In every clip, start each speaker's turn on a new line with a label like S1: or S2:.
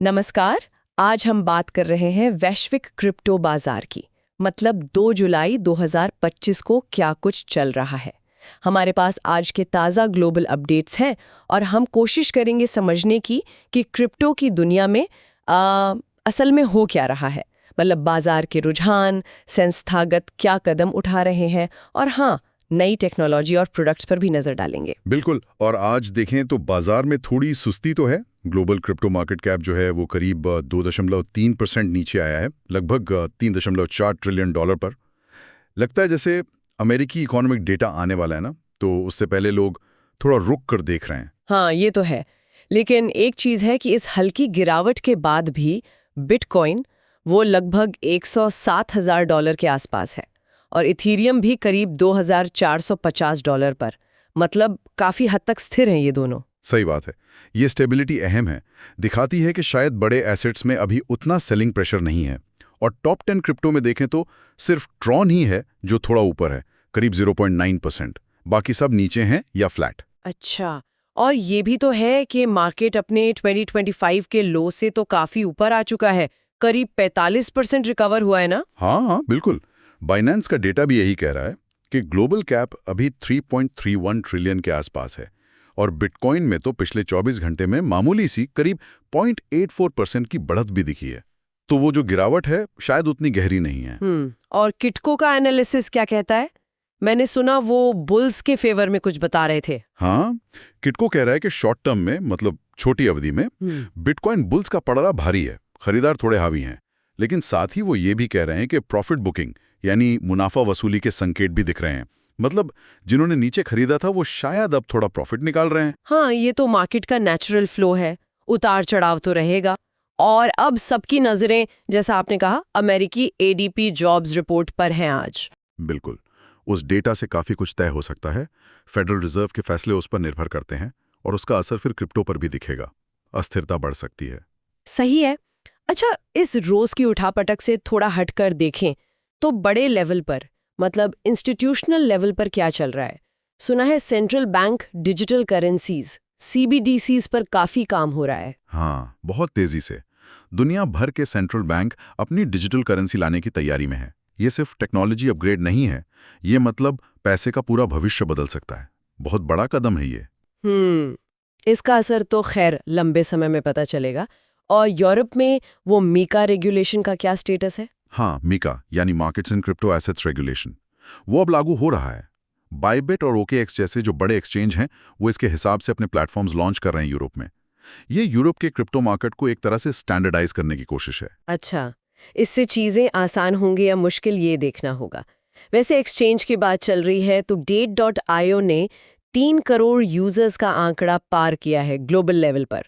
S1: नमस्कार। आज हम बात कर रहे हैं वैश्विक क्रिप्टो बाजार की। मतलब 2 जुलाई 2025 को क्या कुछ चल रहा है। हमारे पास आज के ताज़ा ग्लोबल अपडेट्स हैं और हम कोशिश करेंगे समझने की कि क्रिप्टो की दुनिया में असल में हो क्या रहा है। मतलब बाजार के रुझान, संस्थागत क्या कदम उठा रहे हैं और हाँ, नई टेक्नोलॉजी और प्रोडक्ट्स पर भी नजर डालेंगे।
S2: बिल्कुल। और आज देखें तो बाजार में थोड़ी सुस्ती तो है। ग्लोबल क्रिप्टो मार्केट कैप जो है वो करीब 2.3% नीचे आया है, लगभग 3.4 ट्रिलियन डॉलर पर। लगता है जैसे अमेरिकी इकोनॉमिक डेटा आने वाला है ना, तो उससे पहले लोग थोड़ा रुक कर देख रहे हैं।
S1: हाँ, ये तो है। लेकिन एक चीज़ है कि इस हल्की गिरावट के बाद भी बिटकॉइन वो लगभग $107,000 के आसपास है और इथीरियम भी करीब $2,450 पर। मतलब काफ़ी हद तक स्थिर हैं ये दोनों।
S2: सही बात है। ये स्टेबिलिटी अहम है, दिखाती है कि शायद बड़े एसेट्स में अभी उतना सेलिंग प्रेशर नहीं है। और टॉप 10 क्रिप्टो में देखें तो सिर्फ ट्रॉन ही है जो थोड़ा ऊपर है, करीब 0.9%। बाकी सब नीचे हैं या फ्लैट।
S1: अच्छा, और ये भी तो है कि मार्केट अपने 2025 के लो से तो काफ़ी ऊपर आ चुका है। करीब 45% रिकवर हुआ है ना?
S2: हाँ हाँ, बिल्कुल। बाइनेंस का डेटा भी यही कह रहा है कि ग्लोबल कैप अभी 3.31 ट्रिलियन के आसपास है और बिटकॉइन में तो पिछले 24 घंटे में मामूली सी करीब 0.84% की बढ़त भी दिखी है। तो वो जो गिरावट है शायद उतनी गहरी नहीं है।
S1: और किटको का एनालिसिस क्या कहता है? मैंने सुना वो बुल्स के फेवर में कुछ बता रहे थे।
S2: हाँ, किटको कह रहा है कि शॉर्ट टर्म में, मतलब छोटी अवधि में, बिटकॉइन बुल्स का पड़ाव भारी है, खरीदार थोड़े हावी हैं। लेकिन साथ ही वो ये भी कह रहे हैं कि प्रॉफिट बुकिंग यानी मुनाफा वसूली के संकेत भी दिख रहे हैं। मतलब जिन्होंने नीचे खरीदा था वो शायद अब थोड़ा प्रॉफिट निकाल रहे हैं।
S1: हाँ, ये तो मार्केट का नेचुरल फ्लो है। उतार चढ़ाव तो रहेगा। और अब सबकी नजरें, जैसा आपने कहा, अमेरिकी एडीपी जॉब्स रिपोर्ट पर हैं आज।
S2: बिल्कुल। उस डेटा से काफी कुछ तय हो सकता है। फेडरल रिजर्व के फैसले उस पर निर्भर करते हैं और उसका असर फिर क्रिप्टो पर भी दिखेगा। अस्थिरता बढ़ सकती है।
S1: सही है। अच्छा, इस रोज की उठापटक से थोड़ा हटकर देखें तो बड़े लेवल पर, मतलब इंस्टीट्यूशनल लेवल पर क्या चल रहा है? सुना है सेंट्रल बैंक डिजिटल करेंसीज सीबीडीसीज पर काफी काम हो रहा है।
S2: हाँ, बहुत तेजी से। दुनिया भर के सेंट्रल बैंक अपनी डिजिटल करेंसी लाने की तैयारी में है। ये सिर्फ टेक्नोलॉजी अपग्रेड नहीं है, ये मतलब पैसे का पूरा भविष्य बदल सकता है। बहुत बड़ा कदम है ये।
S1: इसका असर तो खैर लंबे समय में पता चलेगा। और यूरोप में वो मीका रेगुलेशन का क्या स्टेटस है?
S2: हाँ, मीका यानी markets in crypto assets regulation, वो अब लागू हो रहा है। बाइबिट और ओकेएक्स जैसे जो बड़े एक्सचेंज हैं वो इसके हिसाब से अपने प्लेटफॉर्म्स लॉन्च कर रहे हैं यूरोप में। ये यूरोप के क्रिप्टो मार्केट को एक तरह से स्टैंडर्डाइज करने की कोशिश है।
S1: अच्छा, इससे चीजें आसान होंगी या मुश्किल, ये देखना होगा। वैसे एक्सचेंज की बात चल रही है तो Date.io ने 3 करोड़ यूजर्स का आंकड़ा पार किया है ग्लोबल लेवल पर।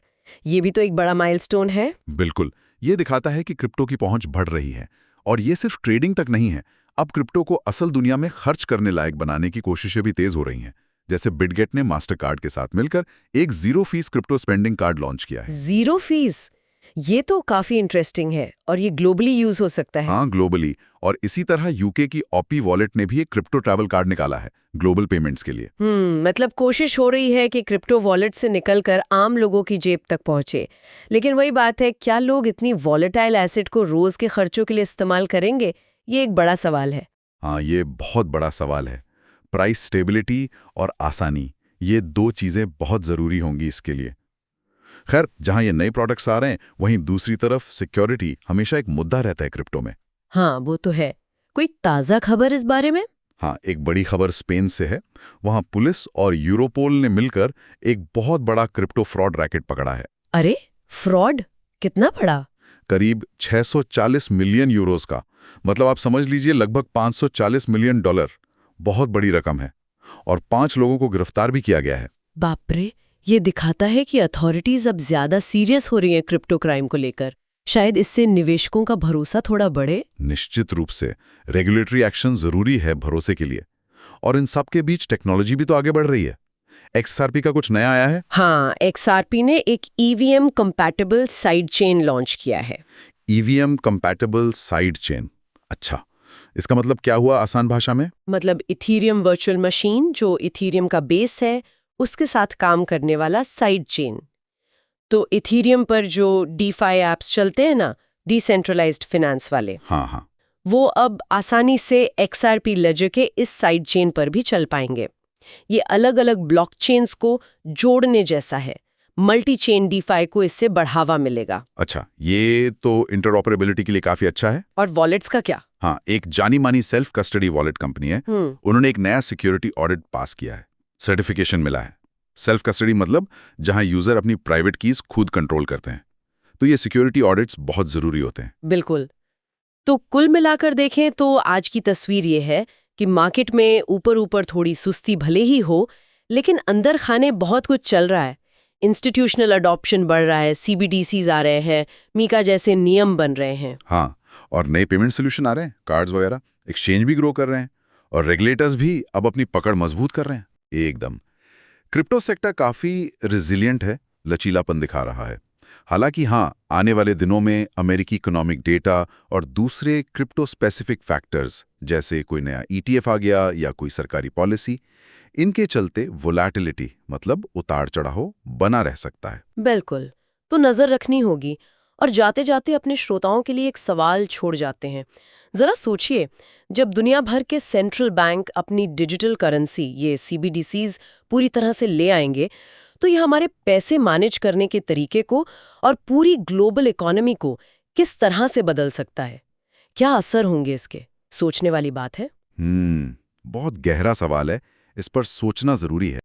S1: ये भी तो एक बड़ा माइलस्टोन है।
S2: बिल्कुल। ये दिखाता है कि क्रिप्टो की पहुंच बढ़ रही है। और ये सिर्फ ट्रेडिंग तक नहीं है, अब क्रिप्टो को असल दुनिया में खर्च करने लायक बनाने की कोशिशें भी तेज हो रही हैं। जैसे बिटगेट ने मास्टर कार्ड के साथ मिलकर एक zero fees crypto spending card launch किया है।
S1: जीरो फीस, ये तो काफी इंटरेस्टिंग है। और ये ग्लोबली यूज हो सकता है?
S2: हाँ, ग्लोबली। और इसी तरह यूके की ऑपी वॉलेट ने भी एक क्रिप्टो ट्रैवल कार्ड निकाला है ग्लोबल पेमेंट्स के लिए।
S1: मतलब कोशिश हो रही है कि क्रिप्टो वॉलेट से निकलकर आम लोगों की जेब तक पहुंचे। लेकिन वही बात है, क्या लोग इतनी वॉलेटाइल एसेट को रोज के खर्चों के लिए इस्तेमाल करेंगे? ये एक बड़ा सवाल है।
S2: हाँ, ये बहुत बड़ा सवाल है। प्राइस स्टेबिलिटी और आसानी, ये दो चीजें बहुत जरूरी होंगी इसके लिए। खैर, जहां ये नए प्रोडक्ट्स आ रहे हैं वहीं दूसरी तरफ सिक्योरिटी हमेशा एक मुद्दा रहता है क्रिप्टो में।
S1: हाँ, वो तो है। कोई ताज़ा खबर इस बारे में?
S2: हाँ, एक बड़ी खबर स्पेन से है। वहां पुलिस और यूरोपोल ने मिलकर एक बहुत बड़ा क्रिप्टो फ्रॉड रैकेट पकड़ा है।
S1: अरे, फ्रॉड? कितना बड़ा?
S2: करीब 640 मिलियन यूरोस का। मतलब आप समझ लीजिए लगभग 540 मिलियन डॉलर। बहुत बड़ी रकम है। और 5 लोगों को गिरफ्तार भी किया गया है।
S1: बाप रे, ये दिखाता है कि अथॉरिटीज अब ज्यादा सीरियस हो रही हैं क्रिप्टो क्राइम को लेकर। शायद इससे निवेशकों का भरोसा थोड़ा बढ़े।
S2: निश्चित रूप से रेगुलेटरी एक्शन जरूरी है भरोसे के लिए। और इन सब के बीच टेक्नोलॉजी भी तो आगे बढ़ रही है। एक्सआरपी का कुछ नया आया है।
S1: हाँ, XRP ने एक EVM compatible side chain launch किया है।
S2: ईवीएम कंपैटिबल साइड चेन, अच्छा, इसका मतलब क्या हुआ आसान भाषा में?
S1: मतलब इथीरियम वर्चुअल मशीन जो इथीरियम का बेस है, उसके साथ काम करने वाला साइड चेन। तो इथेरियम पर जो डीफाई ऐप्स चलते हैं ना, डिसेंट्रलाइज्ड फाइनेंस वाले,
S2: हाँ हाँ,
S1: वो अब आसानी से XRP लेजर के इस साइड चेन पर भी चल पाएंगे। ये अलग अलग ब्लॉकचेन्स को जोड़ने जैसा है। मल्टी चेन डीफाई को इससे बढ़ावा मिलेगा।
S2: अच्छा, ये तो इंटरऑपरेबिलिटी के लिए काफी अच्छा है।
S1: और वॉलेट्स का क्या?
S2: हाँ, एक जानी मानी सेल्फ कस्टडी वॉलेट कंपनी है, उन्होंने एक नया सिक्योरिटी ऑडिट पास किया है, सर्टिफिकेशन मिला है। सेल्फ कस्टडी मतलब जहां यूजर अपनी प्राइवेट कीज खुद कंट्रोल करते हैं। तो ये सिक्योरिटी ऑडिट्स बहुत जरूरी होते हैं।
S1: बिल्कुल। तो कुल मिलाकर देखें तो आज की तस्वीर ये है कि मार्केट में ऊपर ऊपर थोड़ी सुस्ती भले ही हो, लेकिन अंदर खाने बहुत कुछ चल रहा है। इंस्टीट्यूशनल अडॉप्शन बढ़ रहा है, CBDCs आ रहे हैं, मीका जैसे नियम बन रहे हैं।
S2: हाँ, और नए पेमेंट सोल्यूशन आ रहे हैं, कार्ड्स वगैरह, एक्सचेंज भी ग्रो कर रहे हैं, और रेगुलेटर्स भी अब अपनी पकड़ मजबूत कर रहे हैं। एकदम क्रिप्टो सेक्टर काफी रिजिलियंट है, लचीलापन दिखा रहा है। हालांकि हाँ, आने वाले दिनों में अमेरिकी इकोनॉमिक डेटा और दूसरे क्रिप्टो स्पेसिफिक फैक्टर्स जैसे कोई नया ETF आ गया या कोई सरकारी पॉलिसी, इनके चलते वोलैटिलिटी मतलब उतार चढ़ाव बना रह सकता है।
S1: बिल्कुल, तो नजर रखनी होगी। और जाते जाते अपने श्रोताओं के लिए एक सवाल छोड़ जाते हैं। जरा सोचिए, जब दुनिया भर के सेंट्रल बैंक अपनी डिजिटल करेंसी ये CBDCs पूरी तरह से ले आएंगे, तो ये हमारे पैसे मैनेज करने के तरीके को और पूरी ग्लोबल इकोनॉमी को किस तरह से बदल सकता है? क्या असर होंगे इसके? सोचने वाली बात है।
S2: बहुत गहरा सवाल है, इस पर सोचना जरूरी है।